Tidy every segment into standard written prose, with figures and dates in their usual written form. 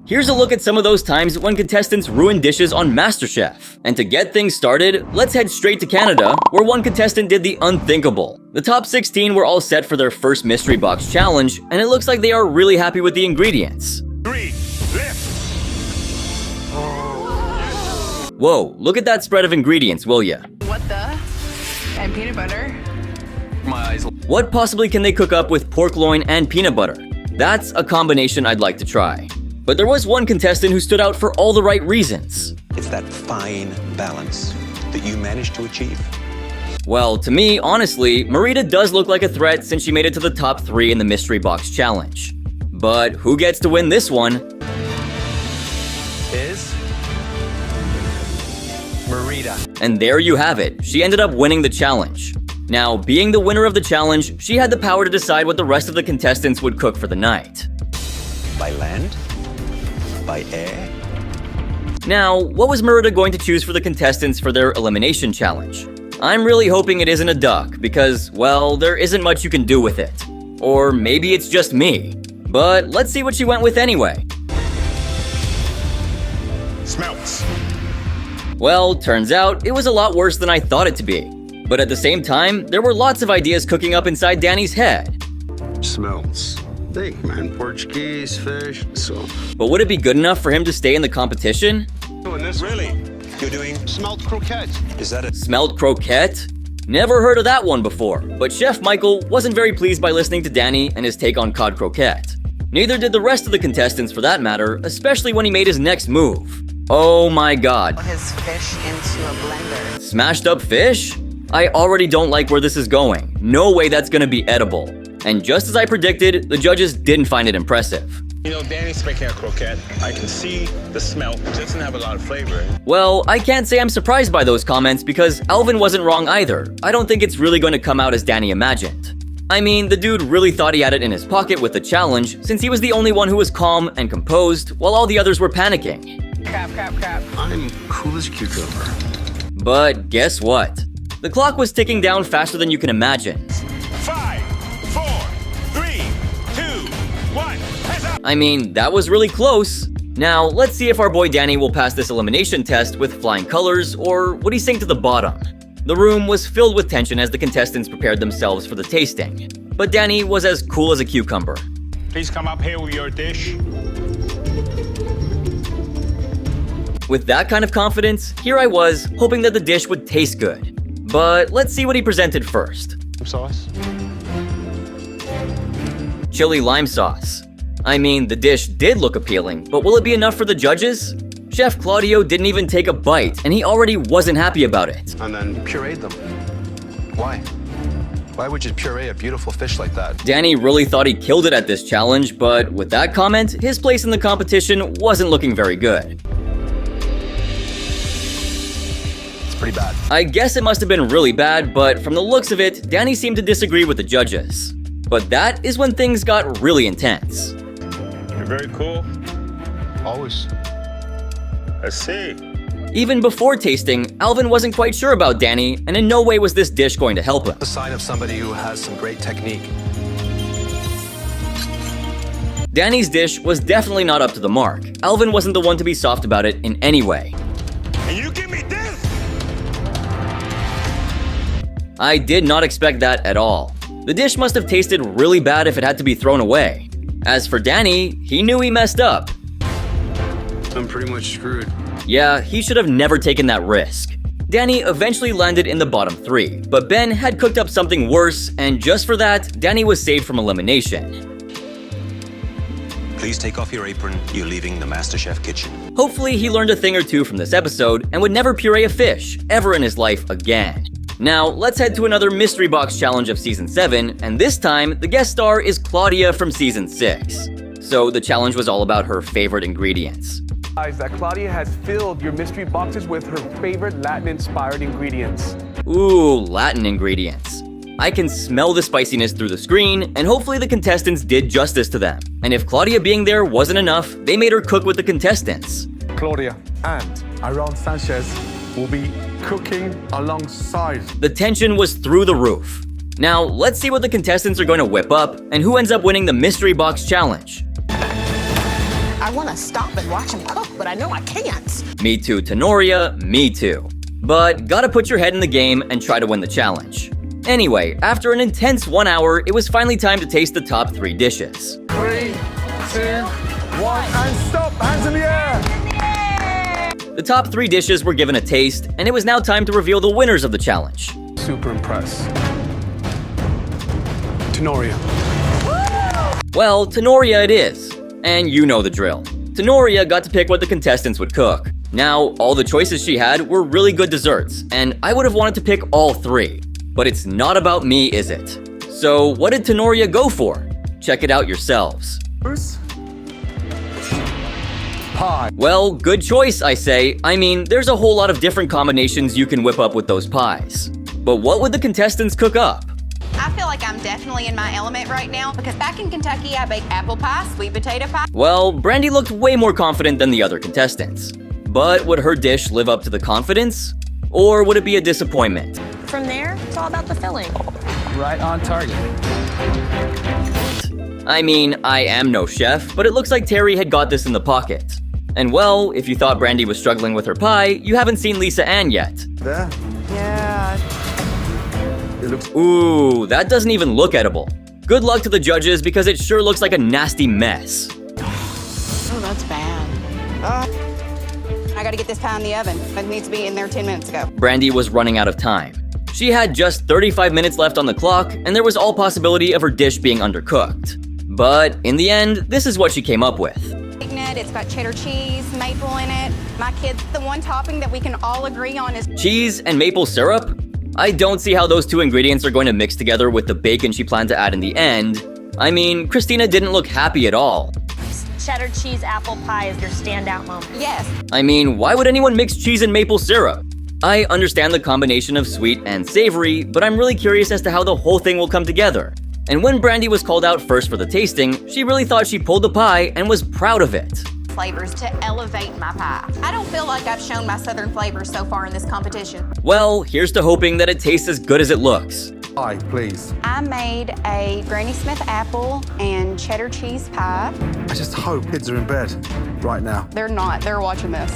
Here's a look at some of those times when contestants ruined dishes on MasterChef. And to get things started, let's head straight to Canada, where one contestant did the unthinkable. The top 16 were all set for their first mystery box challenge, and it looks like they are really happy with the ingredients. 3, lift! Whoa, look at that spread of ingredients, will ya? What the? And peanut butter. My eyes. What possibly can they cook up with pork loin and peanut butter? That's a combination I'd like to try. But there was one contestant who stood out for all the right reasons. It's that fine balance that you managed to achieve. Well, to me, honestly, Marita does look like a threat since she made it to the top 3 in the mystery box challenge. But who gets to win this one? Is Marita. And there you have it. She ended up winning the challenge. Now, being the winner of the challenge, she had the power to decide what the rest of the contestants would cook for the night. By land? By air? Now, what was Marita going to choose for the contestants for their elimination challenge? I'm really hoping it isn't a duck because, well, there isn't much you can do with it. Or maybe it's just me. But let's see what she went with anyway. Smelts. Well, turns out it was a lot worse than I thought it to be. But at the same time, there were lots of ideas cooking up inside Danny's head. Smelts. Think, man. Portuguese, fish, so. But would it be good enough for him to stay in the competition? Doing this Really? You're doing. smelt croquette. Is that a. Smelled croquette? Never heard of that one before, but Chef Michael wasn't very pleased by listening to Danny and his take on cod croquette. Neither did the rest of the contestants for that matter, especially when he made his next move. Oh my god. His fish into a blender. Smashed up fish? I already don't like where this is going. No way that's gonna be edible. And just as I predicted, the judges didn't find it impressive. You know, Danny's making a croquette. I can see the smell. It doesn't have a lot of flavor. Well, I can't say I'm surprised by those comments because Alvin wasn't wrong either. I don't think it's really going to come out as Danny imagined. I mean, the dude really thought he had it in his pocket with the challenge since he was the only one who was calm and composed while all the others were panicking. Crap. I'm cool as a cucumber. But guess what? The clock was ticking down faster than you can imagine. 5, 4, 3, 2, 1. Hands up! I mean, that was really close. Now, let's see if our boy Danny will pass this elimination test with flying colors, or would he sink to the bottom? The room was filled with tension as the contestants prepared themselves for the tasting. But Danny was as cool as a cucumber. Please come up here with your dish. With that kind of confidence, here I was, hoping that the dish would taste good. But let's see what he presented first. Sauce. Chili lime sauce. I mean, the dish did look appealing, but will it be enough for the judges? Chef Claudio didn't even take a bite, and he already wasn't happy about it. And then Pureed them. Why? Why would you puree a beautiful fish like that? Danny really thought he killed it at this challenge, but with that comment, his place in the competition wasn't looking very good. It's pretty bad. I guess it must have been really bad, but from the looks of it, Danny seemed to disagree with the judges. But that is when things got really intense. You're very cool. Always. I see. Even before tasting, Alvin wasn't quite sure about Danny, and in no way was this dish going to help him. A sign of somebody who has some great technique. Danny's dish was definitely not up to the mark. Alvin wasn't the one to be soft about it in any way. And you give me this? I did not expect that at all. The dish must have tasted really bad if it had to be thrown away. As for Danny, he knew he messed up. I'm pretty much screwed. Yeah, he should have never taken that risk. Danny eventually landed in the bottom 3, but Ben had cooked up something worse, and just for that, Danny was saved from elimination. Please take off your apron. You're leaving the MasterChef kitchen. Hopefully he learned a thing or two from this episode and would never puree a fish ever in his life again. Now, let's head to another mystery box challenge of season 7, and this time, the guest star is Claudia from season 6. So the challenge was all about her favorite ingredients. That Claudia has filled your mystery boxes with her favorite Latin-inspired ingredients. Ooh, Latin ingredients. I can smell the spiciness through the screen, and hopefully the contestants did justice to them. And if Claudia being there wasn't enough, they made her cook with the contestants. Claudia and Aaron Sanchez will be cooking alongside. The tension was through the roof. Now, let's see what the contestants are going to whip up, and who ends up winning the mystery box challenge. I want to stop and watch him cook, but I know I can't. Me too, Tenoria, me too. But gotta put your head in the game and try to win the challenge. Anyway, after an intense 1 hour, it was finally time to taste the top 3 dishes. 3, 2, 1, and stop! Hands in the air! The top 3 dishes were given a taste, and it was now time to reveal the winners of the challenge. Super impressed. Tenoria. Well, Tenoria it is. And you know the drill. Tenoria got to pick what the contestants would cook. Now, all the choices she had were really good desserts, and I would have wanted to pick all 3. But it's not about me, is it? So what did Tenoria go for? Check it out yourselves. Pie. Well, good choice, I say. I mean, there's a whole lot of different combinations you can whip up with those pies. But what would the contestants cook up? I feel like I'm definitely in my element right now because back in Kentucky, I baked apple pie, sweet potato pie. Well, Brandy looked way more confident than the other contestants. But would her dish live up to the confidence? Or would it be a disappointment? From there, it's all about the filling. Right on target. I mean, I am no chef, but it looks like Terry had got this in the pocket. And well, if you thought Brandy was struggling with her pie, you haven't seen Lisa Ann yet. There. Yeah. It looks. Ooh, that doesn't even look edible. Good luck to the judges because it sure looks like a nasty mess. Oh, that's bad. I gotta get this pie in the oven. It needs to be in there 10 minutes ago. Brandy was running out of time. She had just 35 minutes left on the clock, and there was all possibility of her dish being undercooked. But in the end, this is what she came up with. It's got cheddar cheese, maple in it. My kids, the one topping that we can all agree on is Cheese and maple syrup? I don't see how those 2 ingredients are going to mix together with the bacon she planned to add in the end. I mean, Christina didn't look happy at all. Cheddar cheese apple pie is your standout moment. yes. I mean, why would anyone mix cheese and maple syrup? I understand the combination of sweet and savory, but I'm really curious as to how the whole thing will come together. And when Brandy was called out first for the tasting, she really thought she pulled the pie and was proud of it. Flavors to elevate my pie. I don't feel like I've shown my southern flavors so far in this competition. Well, here's to hoping that it tastes as good as it looks. Pie, please. I made a Granny Smith apple and cheddar cheese pie. I just hope kids are in bed right now. They're not. They're watching this.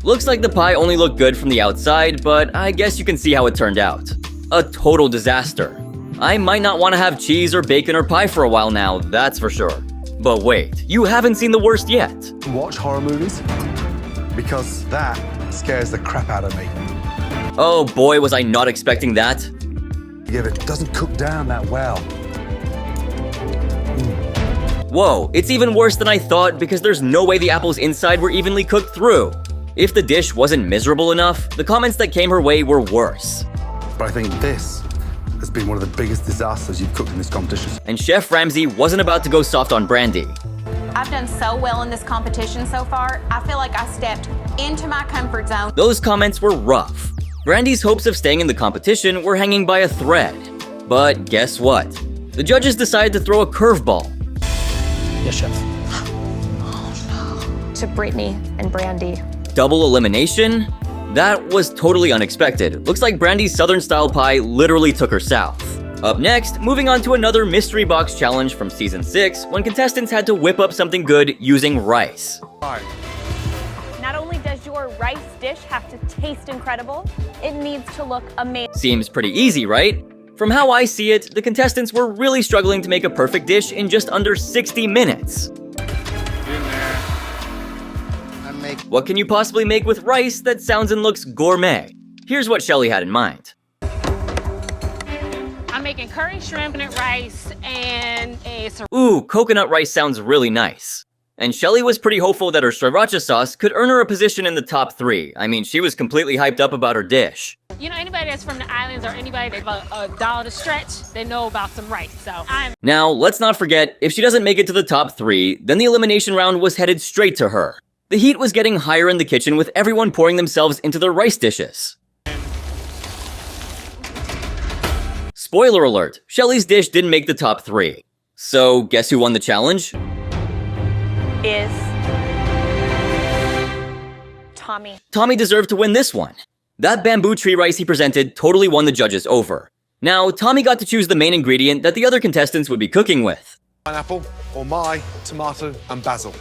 Looks like the pie only looked good from the outside, but I guess you can see how it turned out. A total disaster. I might not want to have cheese or bacon or pie for a while now, that's for sure. But wait, you haven't seen the worst yet. Watch horror movies because that scares the crap out of me. Oh boy, was I not expecting that. Yeah, it doesn't cook down that well. Whoa, it's even worse than I thought because there's no way the apples inside were evenly cooked through. If the dish wasn't miserable enough, the comments that came her way were worse. But I think this has been one of the biggest disasters you've cooked in this competition. And Chef Ramsay wasn't about to go soft on Brandy. I've done so well in this competition so far. I feel like I stepped into my comfort zone. Those comments were rough. Brandy's hopes of staying in the competition were hanging by a thread. But guess what? The judges decided to throw a curveball. Yes, chef. To Brittany and Brandy. Double elimination? That was totally unexpected. Looks like Brandy's Southern style pie literally took her south. Up next, moving on to another mystery box challenge from season 6, when contestants had to whip up something good using rice. Not only does your rice dish have to taste incredible, it needs to look amazing. Seems pretty easy, right? From how I see it, the contestants were really struggling to make a perfect dish in just under 60 minutes. What can you possibly make with rice that sounds and looks gourmet? Here's what Shelly had in mind. I'm making curry shrimp and rice and a... Ooh, coconut rice sounds really nice. And Shelly was pretty hopeful that her sriracha sauce could earn her a position in the top 3. I mean, she was completely hyped up about her dish. You know, anybody that's from the islands or anybody that's a dollar to stretch, they know about some rice, so Now, let's not forget, if she doesn't make it to the top 3, then the elimination round was headed straight to her. The heat was getting higher in the kitchen with everyone pouring themselves into their rice dishes. Spoiler alert, Shelly's dish didn't make the top 3. So, guess who won the challenge? Is Tommy. Tommy deserved to win this one. That bamboo tree rice he presented totally won the judges over. Now, Tommy got to choose the main ingredient that the other contestants would be cooking with. Pineapple or my tomato and basil.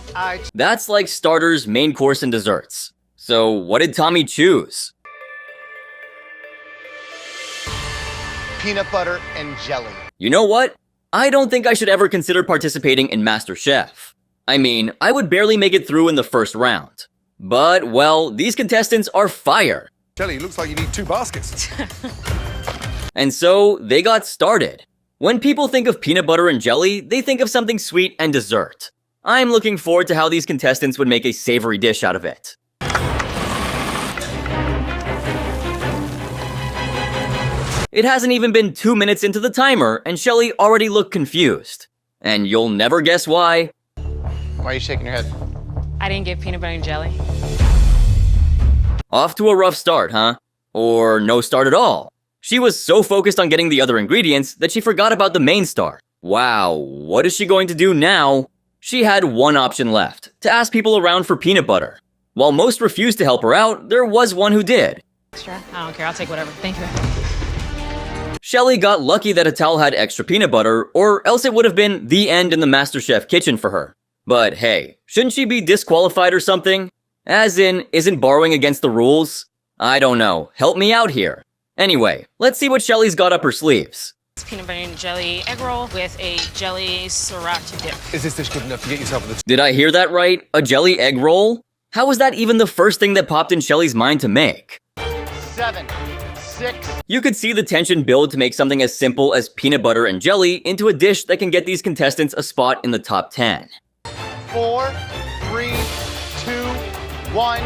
That's like starters, main course, and desserts. So what did Tommy choose? Peanut butter and jelly. You know what? I don't think I should ever consider participating in MasterChef. I mean, I would barely make it through in the first round. But, well, these contestants are fire. Jelly, looks like you need 2 baskets. And so, they got started. When people think of peanut butter and jelly, they think of something sweet and dessert. I'm looking forward to how these contestants would make a savory dish out of it. It hasn't even been 2 minutes into the timer, and Shelly already looked confused. And you'll never guess why. Why are you shaking your head? I didn't get peanut butter and jelly. Off to a rough start, huh? Or no start at all. She was so focused on getting the other ingredients that she forgot about the main star. Wow, what is she going to do now? She had one option left, to ask people around for peanut butter. While most refused to help her out, there was one who did. Extra? I don't care, I'll take whatever. Thank you. Shelly got lucky that a towel had extra peanut butter, or else it would have been the end in the MasterChef kitchen for her. But hey, shouldn't she be disqualified or something? As in, isn't borrowing against the rules? I don't know, help me out here. Anyway, let's see what Shelly's got up her sleeves. It's peanut butter and jelly egg roll with a jelly sriracha dip. Is this dish good enough to get yourself the... Did I hear that right? A jelly egg roll? How was that even the first thing that popped in Shelly's mind to make? 7, 6. You could see the tension build to make something as simple as peanut butter and jelly into a dish that can get these contestants a spot in the top 10. 4, 3, 2, 1.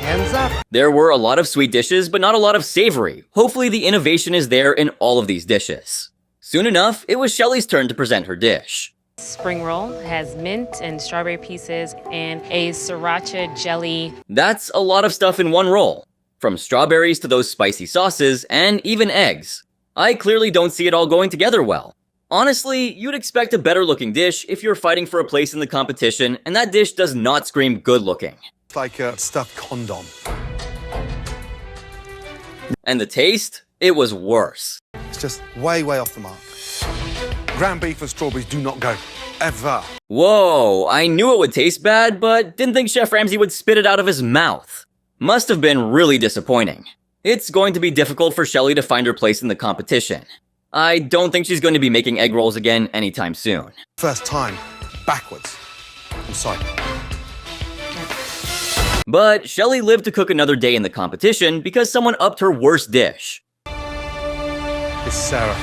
Hands up. There were a lot of sweet dishes, but not a lot of savory. Hopefully the innovation is there in all of these dishes. Soon enough, it was Shelly's turn to present her dish. Spring roll has mint and strawberry pieces and a sriracha jelly. That's a lot of stuff in one roll. From strawberries to those spicy sauces, and even eggs. I clearly don't see it all going together well. Honestly, you'd expect a better looking dish if you're fighting for a place in the competition, and that dish does not scream good looking. It's like a stuffed condom. And the taste? It was worse. It's just way off the mark. Ground beef and strawberries do not go. Ever. Whoa, I knew it would taste bad, but didn't think Chef Ramsay would spit it out of his mouth. Must have been really disappointing. It's going to be difficult for Shelly to find her place in the competition. I don't think she's going to be making egg rolls again anytime soon. First time, backwards. I'm sorry. But Shelly lived to cook another day in the competition because someone upped her worst dish. It's Sarah.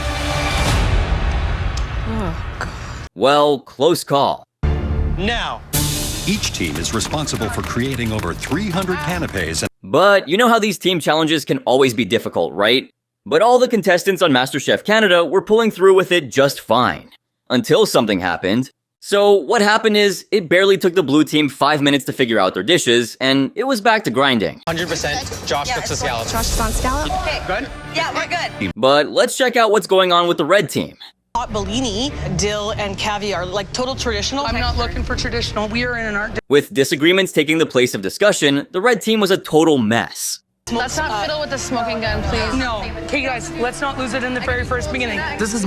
Well, close call. Now. Each team is responsible for creating over 300 canapes. But you know how these team challenges can always be difficult, right? But all the contestants on MasterChef Canada were pulling through with it just fine. Until something happened. So what happened is, it barely took the blue team 5 minutes to figure out their dishes, and it was back to grinding. 100%. Josh cooks the scallops. Josh is on scallop. Okay. Good? Yeah, we're good. But let's check out what's going on with the red team. Hot Bellini, dill and caviar, like total traditional. I'm not looking for traditional. We are in an art. With disagreements taking the place of discussion, the red team was a total mess. Let's not fiddle with the smoking gun, please. No. Okay, guys, let's not lose it in the very first beginning.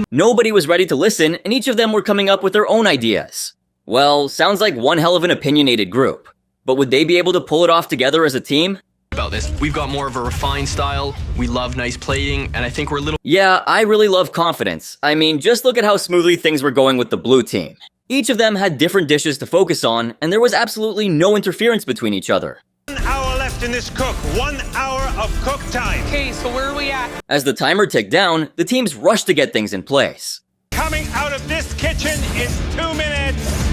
Nobody was ready to listen, and each of them were coming up with their own ideas. Well, sounds like one hell of an opinionated group. But would they be able to pull it off together as a team? About this. We've got more of a refined style, we love nice plating, and I think we're a little... Yeah, I really love confidence. I mean, just look at how smoothly things were going with the blue team. Each of them had different dishes to focus on, and there was absolutely no interference between each other. 1 hour left in this cook. 1 hour of cook time. Okay, so where are we at? As the timer ticked down, the teams rushed to get things in place. Coming out of this kitchen in 2 minutes.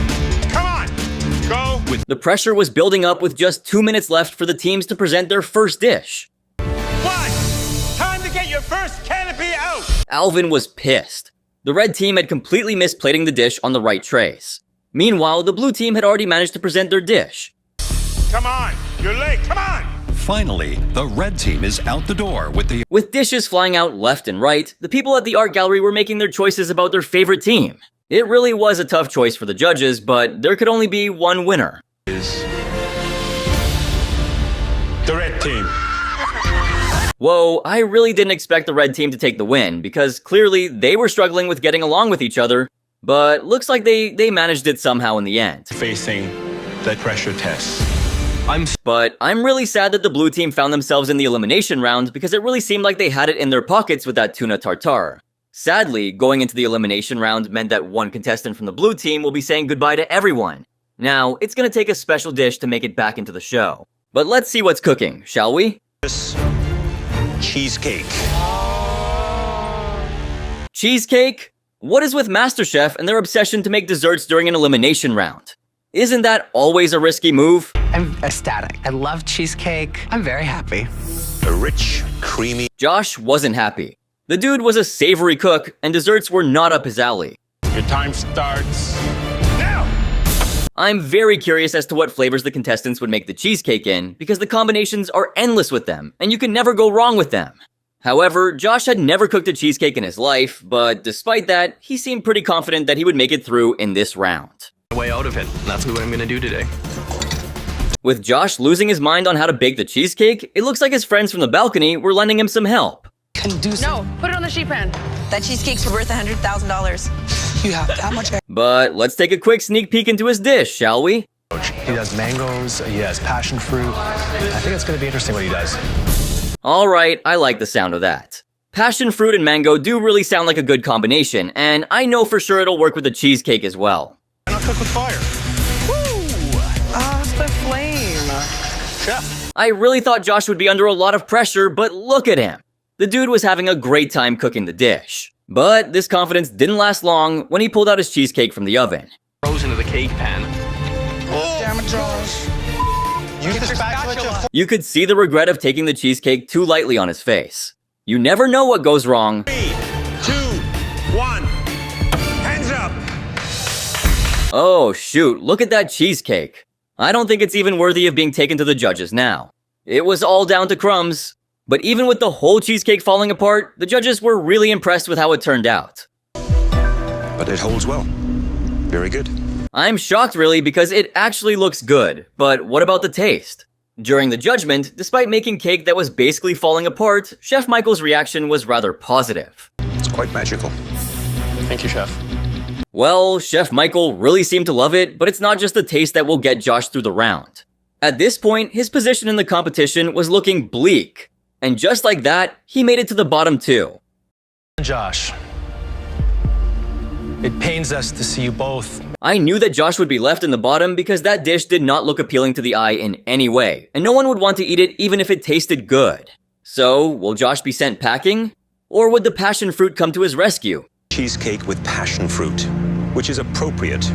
Come on, go. The pressure was building up with just 2 minutes left for the teams to present their first dish. 1. Time to get your first canopy out. Alvin was pissed. The red team had completely missed plating the dish on the right trays. Meanwhile, the blue team had already managed to present their dish. Come on, you're late, come on. Finally, the red team is out the door With dishes flying out left and right, the people at the art gallery were making their choices about their favorite team. It really was a tough choice for the judges, but there could only be one winner. The red team. Whoa, I really didn't expect the red team to take the win, because clearly they were struggling with getting along with each other. But looks like they managed it somehow in the end. Facing the pressure test. But I'm really sad that the blue team found themselves in the elimination round because it really seemed like they had it in their pockets with that tuna tartare. Sadly, going into the elimination round meant that one contestant from the blue team will be saying goodbye to everyone. Now, it's gonna take a special dish to make it back into the show. But let's see what's cooking, shall we? Cheesecake. Cheesecake? What is with MasterChef and their obsession to make desserts during an elimination round? Isn't that always a risky move? I'm ecstatic. I love cheesecake. I'm very happy. A rich, creamy... Josh wasn't happy. The dude was a savory cook, and desserts were not up his alley. Your time starts now! I'm very curious as to what flavors the contestants would make the cheesecake in, because the combinations are endless with them, and you can never go wrong with them. However, Josh had never cooked a cheesecake in his life, but despite that, he seemed pretty confident that he would make it through in this round. Way out of it. That's what I'm gonna do today. With Josh losing his mind on how to bake the cheesecake, it looks like his friends from the balcony were lending him some help. No, put it on the sheet pan. That cheesecake's worth $100,000. You have that much. But let's take a quick sneak peek into his dish, shall we? He does mangoes, he has passion fruit. I think it's going to be interesting what he does. Alright, I like the sound of that. Passion fruit and mango do really sound like a good combination, and I know for sure it'll work with the cheesecake as well. And I'll cook with fire. It's the flame. Chef. I really thought Josh would be under a lot of pressure, but look at him. The dude was having a great time cooking the dish. But this confidence didn't last long when he pulled out his cheesecake from the oven. Rose into the cake pan. Damn it, Josh. Use the spatula. You could see the regret of taking the cheesecake too lightly on his face. You never know what goes wrong. 3, 2, 1. Hands up. Oh shoot, look at that cheesecake. I don't think it's even worthy of being taken to the judges now. It was all down to crumbs. But even with the whole cheesecake falling apart, the judges were really impressed with how it turned out. But it holds well. Very good. I'm shocked really because it actually looks good, but what about the taste? During the judgment, despite making cake that was basically falling apart, Chef Michael's reaction was rather positive. It's quite magical. Thank you, Chef. Well, Chef Michael really seemed to love it, but it's not just the taste that will get Josh through the round. At this point, his position in the competition was looking bleak. And just like that, he made it to the bottom too. Josh, it pains us to see you both. I knew that Josh would be left in the bottom because that dish did not look appealing to the eye in any way, and no one would want to eat it even if it tasted good. So, will Josh be sent packing? Or would the passion fruit come to his rescue? Cheesecake with passion fruit, which is appropriate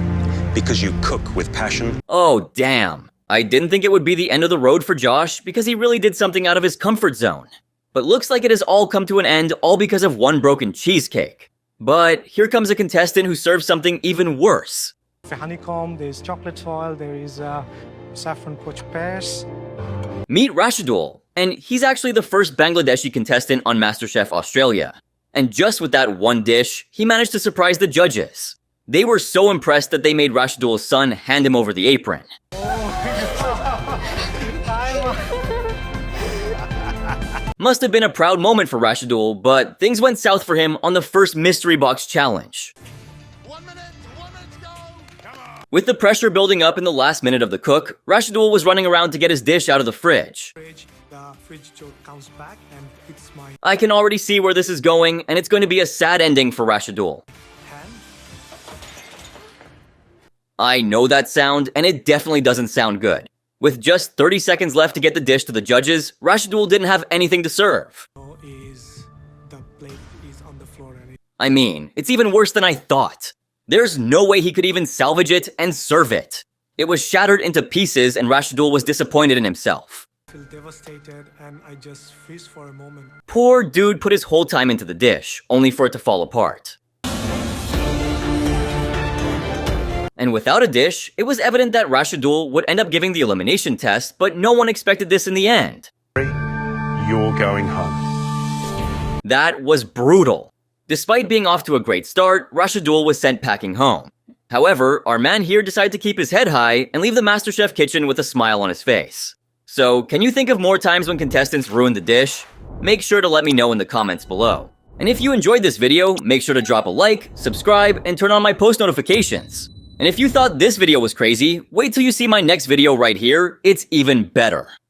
because you cook with passion. Oh, damn. I didn't think it would be the end of the road for Josh because he really did something out of his comfort zone. But looks like it has all come to an end all because of one broken cheesecake. But here comes a contestant who serves something even worse. For honeycomb, there's chocolate foil, there is saffron poached pears. Meet Rashidul, and he's actually the first Bangladeshi contestant on MasterChef Australia. And just with that one dish, he managed to surprise the judges. They were so impressed that they made Rashidul's son hand him over the apron. Must have been a proud moment for Rashidul, but things went south for him on the first mystery box challenge. 1 minute, 1 minute to go. Come on. With the pressure building up in the last minute of the cook, Rashidul was running around to get his dish out of the fridge. The fridge door comes back and it's my I can already see where this is going, and it's going to be a sad ending for Rashidul. hand. I know that sound, and it definitely doesn't sound good. With just 30 seconds left to get the dish to the judges, Rashidul didn't have anything to serve. The plate is on the floor and I mean, it's even worse than I thought. There's no way he could even salvage it and serve it. It was shattered into pieces, and Rashidul was disappointed in himself. I feel devastated and I just freeze for a moment. Poor dude put his whole time into the dish, only for it to fall apart. And without a dish, it was evident that Rashidul would end up giving the elimination test, but no one expected this in the end. You're going home. That was brutal. Despite being off to a great start, Rashidul was sent packing home. However, our man here decided to keep his head high and leave the MasterChef kitchen with a smile on his face. So, can you think of more times when contestants ruined the dish? Make sure to let me know in the comments below. And if you enjoyed this video, make sure to drop a like, subscribe, and turn on my post notifications. And if you thought this video was crazy, wait till you see my next video right here, it's even better.